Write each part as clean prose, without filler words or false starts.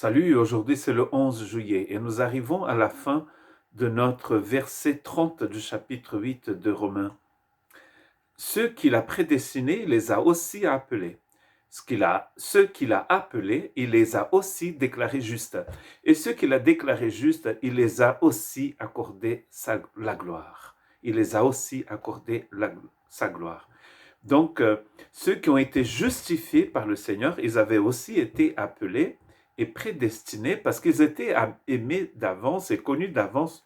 Salut, aujourd'hui c'est le 11 juillet et nous arrivons à la fin de notre verset 30 du chapitre 8 de Romains. Ceux qu'il a prédestinés, il les a aussi appelés. Ceux qu'il a appelés, il les a aussi déclarés justes. Et ceux qu'il a déclarés justes, il les a aussi accordé la gloire. Il les a aussi accordé sa gloire. Donc, ceux qui ont été justifiés par le Seigneur, ils avaient aussi été appelés et prédestinés parce qu'ils étaient aimés d'avance et connus d'avance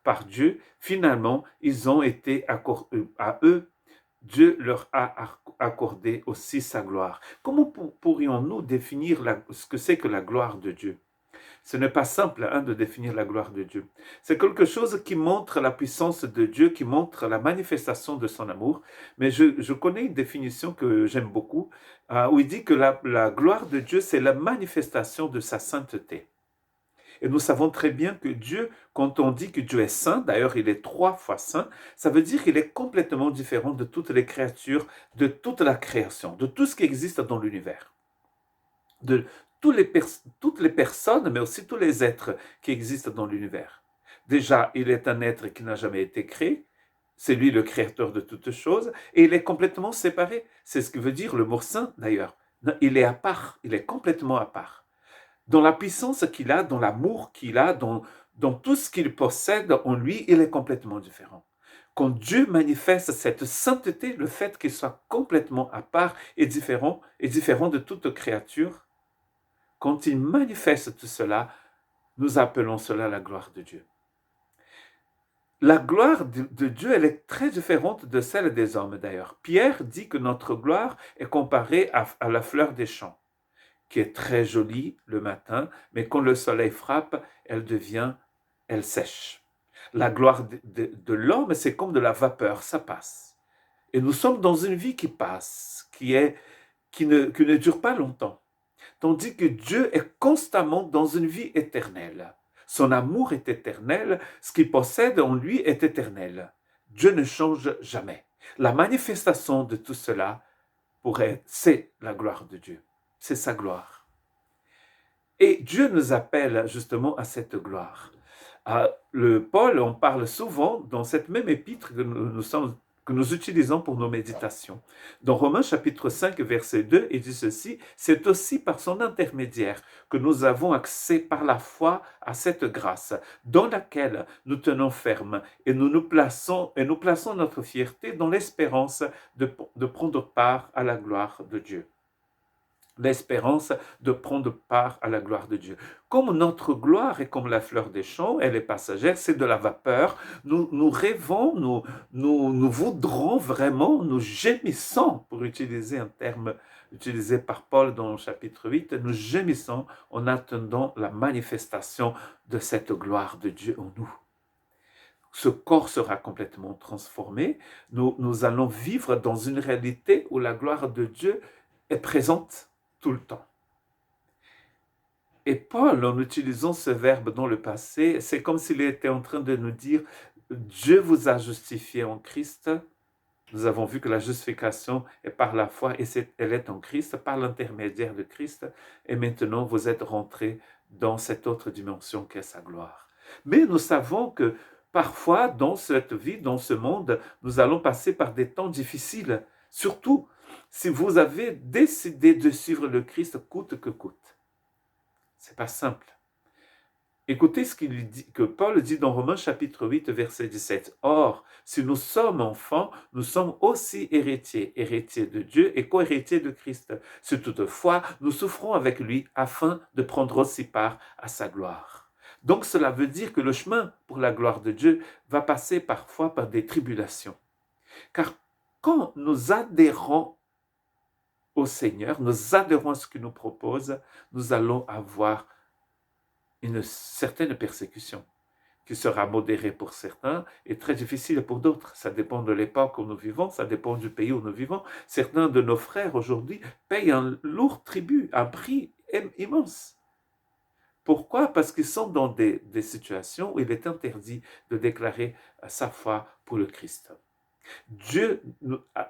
par Dieu. Finalement, ils ont été accordés à eux. Dieu leur a accordé aussi sa gloire. Comment pourrions-nous définir ce que c'est que la gloire de Dieu? Ce n'est pas simple de définir la gloire de Dieu. C'est quelque chose qui montre la puissance de Dieu, qui montre la manifestation de son amour. Mais je connais une définition que j'aime beaucoup, où il dit que la gloire de Dieu, c'est la manifestation de sa sainteté. Et nous savons très bien que Dieu, quand on dit que Dieu est saint, d'ailleurs il est 3 fois saint, ça veut dire qu'il est complètement différent de toutes les créatures, de toute la création, de tout ce qui existe dans l'univers. De toutes les personnes, mais aussi tous les êtres qui existent dans l'univers. Déjà, il est un être qui n'a jamais été créé, c'est lui le créateur de toutes choses, et il est complètement séparé. C'est ce que veut dire le mot saint, d'ailleurs. Il est à part, il est complètement à part. Dans la puissance qu'il a, dans l'amour qu'il a, dans tout ce qu'il possède en lui, il est complètement différent. Quand Dieu manifeste cette sainteté, le fait qu'il soit complètement à part et différent de toute créature, quand il manifeste tout cela, nous appelons cela la gloire de Dieu. La gloire de Dieu, elle est très différente de celle des hommes d'ailleurs. Pierre dit que notre gloire est comparée à la fleur des champs, qui est très jolie le matin, mais quand le soleil frappe, elle sèche. La gloire de l'homme, c'est comme de la vapeur, ça passe. Et nous sommes dans une vie qui passe, qui ne dure pas longtemps. Tandis que Dieu est constamment dans une vie éternelle. Son amour est éternel, ce qu'il possède en lui est éternel. Dieu ne change jamais. La manifestation de tout cela c'est la gloire de Dieu. C'est sa gloire. Et Dieu nous appelle justement à cette gloire. Paul en parle souvent dans cette même épître que nous utilisons pour nos méditations. Dans Romains chapitre 5, verset 2, il dit ceci: « C'est aussi par son intermédiaire que nous avons accès par la foi à cette grâce, dans laquelle nous tenons ferme, et nous plaçons notre fierté dans l'espérance de prendre part à la gloire de Dieu. » L'espérance de prendre part à la gloire de Dieu. Comme notre gloire est comme la fleur des champs, elle est passagère, c'est de la vapeur, nous rêvons, nous voudrons vraiment, nous gémissons, pour utiliser un terme utilisé par Paul dans le chapitre 8, nous gémissons en attendant la manifestation de cette gloire de Dieu en nous. Ce corps sera complètement transformé, nous allons vivre dans une réalité où la gloire de Dieu est présente tout le temps. Et Paul, en utilisant ce verbe dans le passé, c'est comme s'il était en train de nous dire: Dieu vous a justifié en Christ. Nous avons vu que la justification est par la foi et elle est en Christ, par l'intermédiaire de Christ. Et maintenant, vous êtes rentrés dans cette autre dimension qu'est sa gloire. Mais nous savons que parfois, dans cette vie, dans ce monde, nous allons passer par des temps difficiles. Surtout si vous avez décidé de suivre le Christ coûte que coûte. C'est pas simple. Écoutez ce que Paul dit dans Romains chapitre 8, verset 17. « Or, si nous sommes enfants, nous sommes aussi héritiers, héritiers de Dieu et co-héritiers de Christ. Si toutefois, nous souffrons avec lui afin de prendre aussi part à sa gloire. » Donc cela veut dire que le chemin pour la gloire de Dieu va passer parfois par des tribulations. Car quand nous adhérons au Seigneur, nous adhérons à ce qu'il nous propose, nous allons avoir une certaine persécution qui sera modérée pour certains et très difficile pour d'autres. Ça dépend de l'époque où nous vivons, ça dépend du pays où nous vivons. Certains de nos frères aujourd'hui payent un lourd tribut, un prix immense. Pourquoi? Parce qu'ils sont dans des situations où il est interdit de déclarer sa foi pour le Christ. Dieu,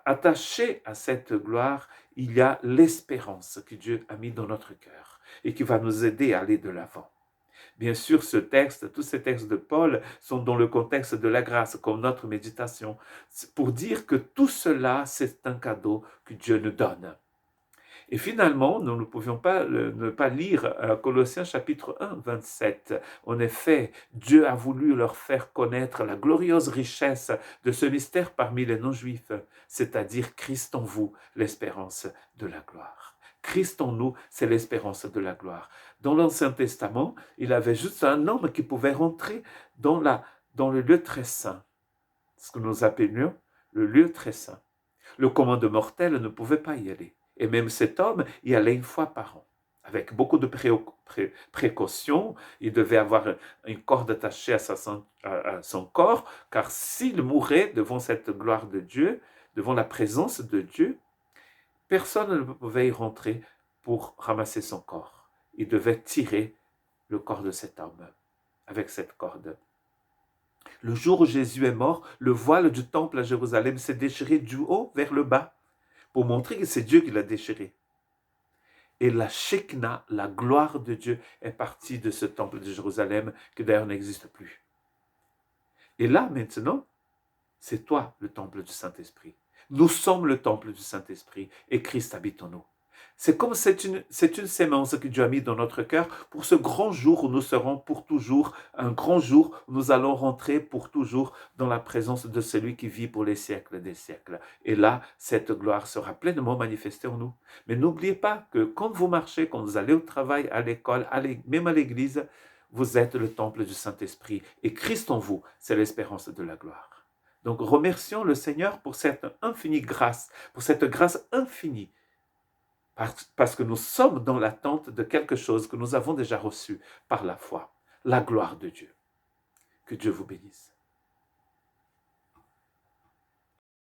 attaché à cette gloire, il y a l'espérance que Dieu a mis dans notre cœur et qui va nous aider à aller de l'avant. Bien sûr, tous ces textes de Paul sont dans le contexte de la grâce, comme notre méditation, pour dire que tout cela, c'est un cadeau que Dieu nous donne. Et finalement, nous ne pouvions pas ne pas lire Colossiens chapitre 1, 27. En effet, Dieu a voulu leur faire connaître la glorieuse richesse de ce mystère parmi les non-juifs, c'est-à-dire Christ en vous, l'espérance de la gloire. Christ en nous, c'est l'espérance de la gloire. Dans l'Ancien Testament, il avait juste un homme qui pouvait rentrer dans le lieu très saint, ce que nous appelions le lieu très saint. Le commun de mortel ne pouvait pas y aller. Et même cet homme y allait une fois par an. Avec beaucoup de précautions, il devait avoir une corde attachée à son corps, car s'il mourait devant cette gloire de Dieu, devant la présence de Dieu, personne ne pouvait y rentrer pour ramasser son corps. Il devait tirer le corps de cet homme avec cette corde. Le jour où Jésus est mort, le voile du temple à Jérusalem s'est déchiré du haut vers le bas pour montrer que c'est Dieu qui l'a déchiré. Et la Shekinah, la gloire de Dieu, est partie de ce temple de Jérusalem qui d'ailleurs n'existe plus. Et là, maintenant, c'est toi le temple du Saint-Esprit. Nous sommes le temple du Saint-Esprit et Christ habite en nous. C'est comme c'est une sémence que Dieu a mis dans notre cœur pour ce grand jour où nous serons pour toujours, un grand jour où nous allons rentrer pour toujours dans la présence de celui qui vit pour les siècles des siècles. Et là, cette gloire sera pleinement manifestée en nous. Mais n'oubliez pas que quand vous marchez, quand vous allez au travail, à l'école, même à l'église, vous êtes le temple du Saint-Esprit et Christ en vous, c'est l'espérance de la gloire. Donc remercions le Seigneur pour cette infinie grâce, pour cette grâce infinie, parce que nous sommes dans l'attente de quelque chose que nous avons déjà reçu par la foi, la gloire de Dieu. Que Dieu vous bénisse.